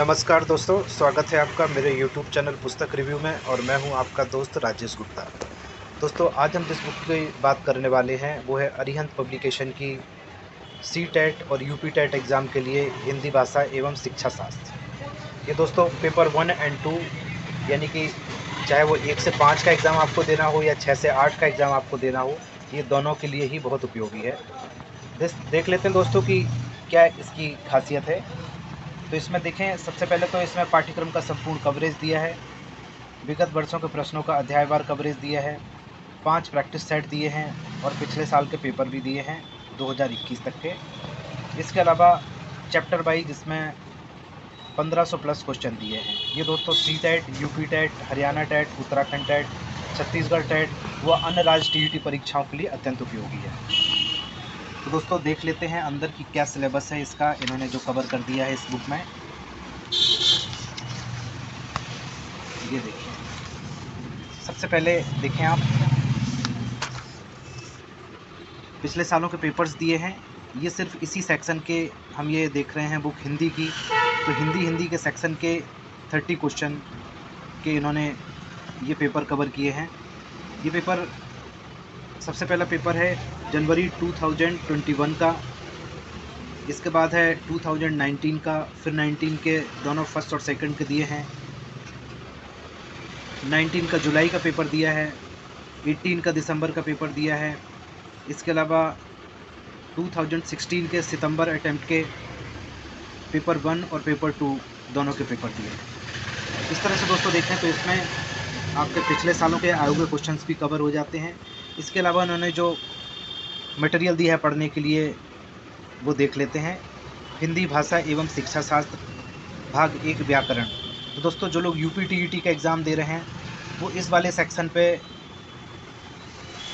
नमस्कार दोस्तों, स्वागत है आपका मेरे YouTube चैनल पुस्तक रिव्यू में और मैं हूं आपका दोस्त राजेश गुप्ता। दोस्तों, आज हम जिस बुक की बात करने वाले हैं वो है अरिहंत पब्लिकेशन की सी टेट और यूपी टेट एग्ज़ाम के लिए हिंदी भाषा एवं शिक्षा शास्त्र। ये दोस्तों पेपर 1 एंड 2 यानी कि चाहे वो 1 से 5 का एग्ज़ाम आपको देना हो या 6 से 8 का एग्ज़ाम आपको देना हो, ये दोनों के लिए ही बहुत उपयोगी है। देख लेते हैं दोस्तों कि क्या इसकी खासियत है। तो इसमें देखें, सबसे पहले तो इसमें पाठ्यक्रम का संपूर्ण कवरेज दिया है, विगत वर्षों के प्रश्नों का अध्यायवार कवरेज दिया है, 5 प्रैक्टिस सेट दिए हैं और पिछले साल के पेपर भी दिए हैं 2021 तक के। इसके अलावा चैप्टर वाइज इसमें 1500 प्लस क्वेश्चन दिए हैं। ये दोस्तों C TET, UP TET, Haryana TET, Uttarakhand TET, Chhattisgarh TET व अन्य राज्य टीईटी परीक्षाओं के लिए अत्यंत उपयोगी है। तो दोस्तों देख लेते हैं अंदर की क्या सिलेबस है इसका, इन्होंने जो कवर कर दिया है इस बुक में। ये देखिए, सबसे पहले देखें आप, पिछले सालों के पेपर्स दिए हैं। ये सिर्फ इसी सेक्शन के हम ये देख रहे हैं बुक हिंदी की, तो हिंदी के सेक्शन के 30 क्वेश्चन के इन्होंने ये पेपर कवर किए हैं। ये पेपर, सबसे पहला पेपर है जनवरी 2021 का, इसके बाद है 2019 का, फिर 19 के दोनों फर्स्ट और सेकंड के दिए हैं, 19 का जुलाई का पेपर दिया है, 18 का दिसंबर का पेपर दिया है। इसके अलावा 2016 के सितंबर अटेम्प्ट के पेपर 1 और पेपर 2 दोनों के पेपर दिए हैं। इस तरह से दोस्तों देखें तो इसमें आपके पिछले सालों के आए हुए क्वेश्चंस भी कवर हो जाते हैं। इसके अलावा उन्होंने जो मटेरियल दिया है पढ़ने के लिए वो देख लेते हैं। हिंदी भाषा एवं शिक्षा शास्त्र भाग 1 व्याकरण। तो दोस्तों जो लोग यूपी टीईटी का एग्ज़ाम दे रहे हैं वो इस वाले सेक्शन पे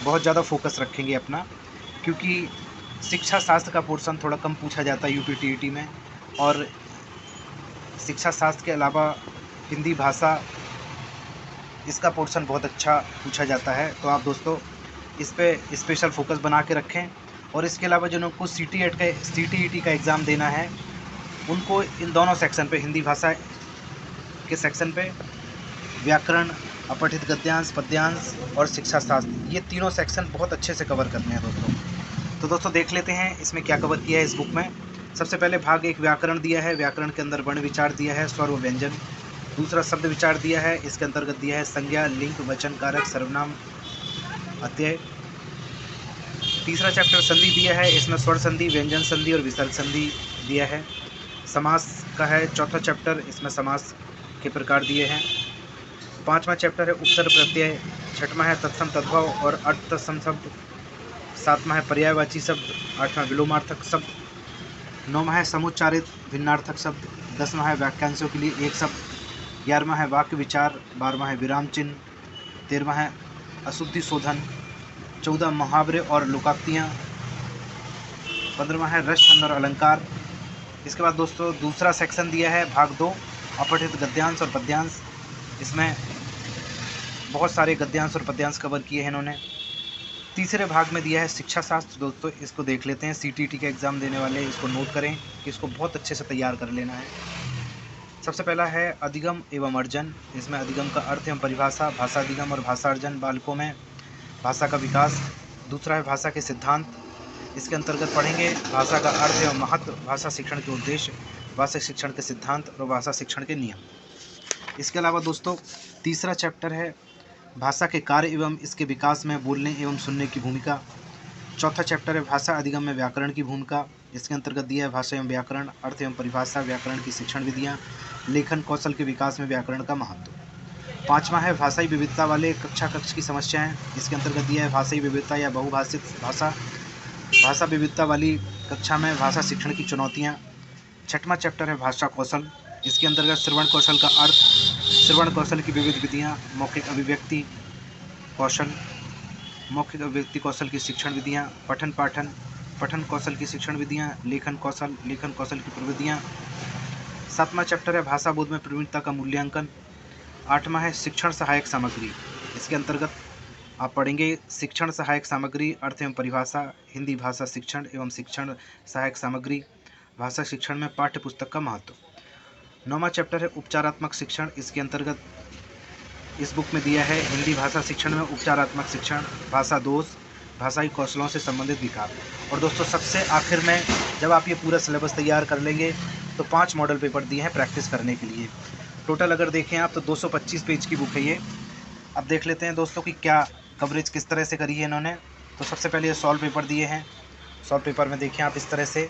बहुत ज़्यादा फोकस रखेंगे अपना, क्योंकि शिक्षा शास्त्र का पोर्शन थोड़ा कम पूछा जाता है यूपी टीईटी में, और शिक्षा शास्त्र के अलावा हिंदी भाषा, इसका पोर्शन बहुत अच्छा पूछा जाता है। तो आप दोस्तों इस पे स्पेशल फोकस बना के रखें। और इसके अलावा जिन लोगों को सीटीईटी का एग्ज़ाम देना है उनको इन दोनों सेक्शन पे, हिंदी भाषा के सेक्शन पे व्याकरण, अपठित गद्यांश, पद्यांश और शिक्षा शास्त्र, ये तीनों सेक्शन बहुत अच्छे से कवर करने हैं दोस्तों। तो दोस्तों देख लेते हैं इसमें क्या कवर किया है इस बुक में। सबसे पहले भाग 1 व्याकरण दिया है। व्याकरण के अंदर वर्ण विचार दिया है, स्वर व व्यंजन। दूसरा शब्द विचार दिया है, इसके अंतर्गत दिया है संज्ञा, लिंग, वचन, कारक, सर्वनाम, अत्यय। तीसरा चैप्टर संधि दिया है, इसमें स्वर संधि, व्यंजन संधि और विसर्ग संधि दिया है। समास का है चौथा चैप्टर, इसमें समास के प्रकार दिए हैं। पांचवा चैप्टर है उत्तर प्रत्यय। छठवां है तत्सम तद्भव और अर्थ तत्सम शब्द। सातवां है पर्यायवाची शब्द। आठवां विलोमार्थक शब्द। नौवां है समुच्चारित भिन्नार्थक शब्द। 10वां है वाक्यांशों के लिए एक शब्द। 11वां है वाक्य विचार। 12वां है विराम चिन्ह। 13वां है अशुद्धि शोधन। 14 मुहावरे और लोकोक्तियाँ। 15वां है रस छंद और अलंकार। इसके बाद दोस्तों दूसरा सेक्शन दिया है भाग 2 अपठित गद्यांश और पद्यांश। इसमें बहुत सारे गद्यांश और पद्यांश कवर किए हैं इन्होंने। तीसरे भाग में दिया है शिक्षा शास्त्र। दोस्तों इसको देख लेते हैं, सीटीईटी का एग्ज़ाम देने वाले इसको नोट करें कि इसको बहुत अच्छे से तैयार कर लेना है। सबसे पहला है अधिगम एवं अर्जन। इसमें अधिगम का अर्थ एवं परिभाषा, भाषा अधिगम और भाषा अर्जन, बालकों में भाषा का विकास। दूसरा है भाषा के सिद्धांत। इसके अंतर्गत पढ़ेंगे भाषा का अर्थ एवं महत्व, भाषा शिक्षण के उद्देश्य, भाषा शिक्षण के सिद्धांत और भाषा शिक्षण के नियम। इसके अलावा दोस्तों तीसरा चैप्टर है भाषा के कार्य एवं इसके विकास में बोलने एवं सुनने की भूमिका। चौथा चैप्टर है भाषा अधिगम में व्याकरण की भूमिका। इसके अंतर्गत दिया है भाषा एवं व्याकरण, अर्थ एवं परिभाषा, व्याकरण की शिक्षण विधियाँ, लेखन कौशल के विकास में व्याकरण का महत्व। पाँचवा है भाषाई विविधता वाले कक्ष की समस्याएं। इसके अंतर्गत दिया है भाषाई विविधता या बहुभाषित भाषा विविधता वाली कक्षा में भाषा शिक्षण की चुनौतियाँ। छठवां चैप्टर है भाषा कौशल। इसके अंतर्गत श्रवण कौशल का अर्थ, श्रवण कौशल की विविध विधियाँ, मौखिक अभिव्यक्ति कौशल, मौखिक अभिव्यक्ति कौशल की शिक्षण विधियाँ, पठन कौशल की शिक्षण विधियाँ, लेखन कौशल की प्रविधियाँ। सातवां चैप्टर है भाषा बोध में प्रवीणता का मूल्यांकन। आठवां है शिक्षण सहायक सामग्री। इसके अंतर्गत आप पढ़ेंगे शिक्षण सहायक सामग्री, अर्थ एवं परिभाषा, हिंदी भाषा शिक्षण एवं शिक्षण सहायक सामग्री, भाषा शिक्षण में पाठ्य पुस्तक का महत्व। 9वां चैप्टर है उपचारात्मक शिक्षण। इसके अंतर्गत इस बुक में दिया है हिंदी भाषा शिक्षण में उपचारात्मक शिक्षण, भाषा दोष, भाषाई कौशलों से संबंधित विकार। और दोस्तों सबसे आखिर में जब आप ये पूरा सिलेबस तैयार कर लेंगे तो 5 मॉडल पेपर दिए हैं प्रैक्टिस करने के लिए। टोटल अगर देखें आप तो 225 पेज की बुक है ये। अब देख लेते हैं दोस्तों कि क्या कवरेज किस तरह से करी है इन्होंने। तो सबसे पहले ये सॉल्व पेपर दिए हैं। सॉल्व पेपर में देखें आप इस तरह से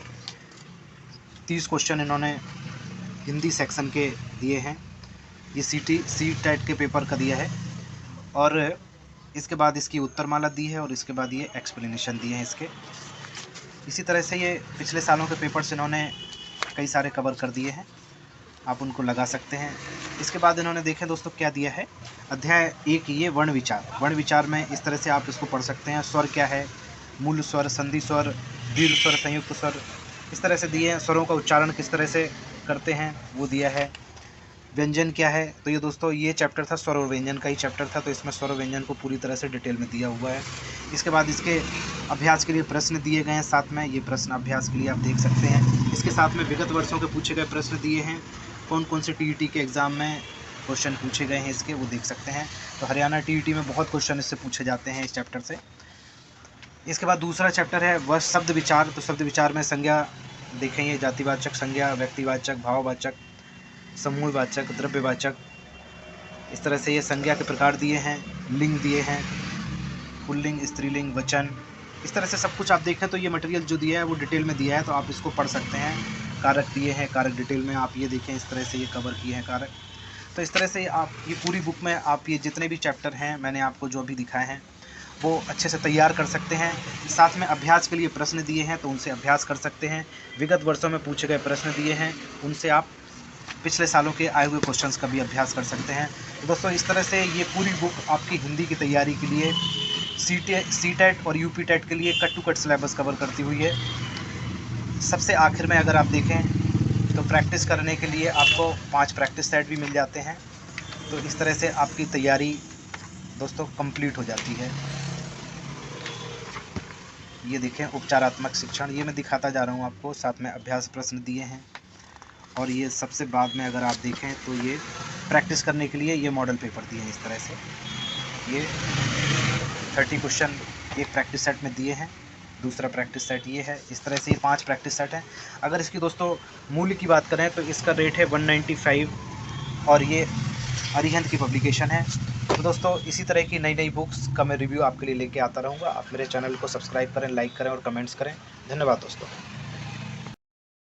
30 क्वेश्चन इन्होंने हिंदी सेक्शन के दिए हैं। ये सी टेट के पेपर का दिया है और इसके बाद इसकी उत्तरमाला दी है और इसके बाद ये एक्सप्लेनेशन दिए हैं इसके। इसी तरह से ये पिछले सालों के पेपर्स इन्होंने कई सारे कवर कर दिए हैं, आप उनको लगा सकते हैं। इसके बाद इन्होंने देखें दोस्तों क्या दिया है, अध्याय 1 ये वर्ण विचार। वर्ण विचार में इस तरह से आप इसको पढ़ सकते हैं। स्वर क्या है, मूल स्वर, संधि स्वर, दीर्घ स्वर, संयुक्त स्वर, इस तरह से दिए हैं। स्वरों का उच्चारण किस तरह से करते हैं वो दिया है। व्यंजन क्या है, तो ये दोस्तों ये चैप्टर था स्वर और व्यंजन का ही चैप्टर था, तो इसमें स्वर और व्यंजन को पूरी तरह से डिटेल में दिया हुआ है। इसके बाद इसके अभ्यास के लिए प्रश्न दिए गए हैं साथ में, ये प्रश्न अभ्यास के लिए आप देख सकते हैं। इसके साथ में विगत वर्षों के पूछे गए प्रश्न दिए हैं, कौन कौन से टीईटी के एग्ज़ाम में क्वेश्चन पूछे गए हैं इसके, वो देख सकते हैं। तो हरियाणा टीईटी में बहुत क्वेश्चन इससे पूछे जाते हैं इस चैप्टर से। इसके बाद दूसरा चैप्टर है वह शब्द विचार। तो शब्द विचार में संज्ञा देखेंगे, जातिवाचक संज्ञा, व्यक्तिवाचक, भाववाचक, समूहवाचक, द्रव्यवाचक, इस तरह से ये संज्ञा के प्रकार दिए हैं। लिंग दिए हैं, पुल्लिंग, स्त्रीलिंग, वचन, इस तरह से सब कुछ आप देखें तो ये मटेरियल जो दिया है वो डिटेल में दिया है, तो आप इसको पढ़ सकते हैं। कारक दिए हैं, कारक डिटेल में आप ये देखें, इस तरह से ये कवर किए हैं कारक। तो इस तरह से आप ये पूरी बुक में आप ये जितने भी चैप्टर हैं मैंने आपको जो भी दिखाए हैं वो अच्छे से तैयार कर सकते हैं। साथ में अभ्यास के लिए प्रश्न दिए हैं तो उनसे अभ्यास कर सकते हैं। विगत वर्षों में पूछे गए प्रश्न दिए हैं, उनसे आप पिछले सालों के आए हुए क्वेश्चंस का भी अभ्यास कर सकते हैं। तो दोस्तों इस तरह से ये पूरी बुक आपकी हिंदी की तैयारी के लिए सी टेट और यूपी टेट के लिए cut to cut syllabus cover करती हुई है। सबसे आखिर में अगर आप देखें तो प्रैक्टिस करने के लिए आपको 5 प्रैक्टिस सेट भी मिल जाते हैं। तो इस तरह से आपकी तैयारी दोस्तों कंप्लीट हो जाती है। ये देखें उपचारात्मक शिक्षण, ये मैं दिखाता जा रहा हूँ आपको, साथ में अभ्यास प्रश्न दिए हैं। और ये सबसे बाद में अगर आप देखें तो ये प्रैक्टिस करने के लिए ये मॉडल पेपर दिए हैं इस तरह से। ये 30 क्वेश्चन एक प्रैक्टिस सेट में दिए हैं, दूसरा प्रैक्टिस सेट ये है। इस तरह से ये 5 प्रैक्टिस सेट हैं। अगर इसकी दोस्तों मूल्य की बात करें तो इसका रेट है 195 और ये अरिहंत की पब्लिकेशन है। तो दोस्तों इसी तरह की नई नई बुक्स का मैं रिव्यू आपके लिए लेके आता रहूँगा। आप मेरे चैनल को सब्सक्राइब करें, लाइक करें और कमेंट्स करें। धन्यवाद दोस्तों।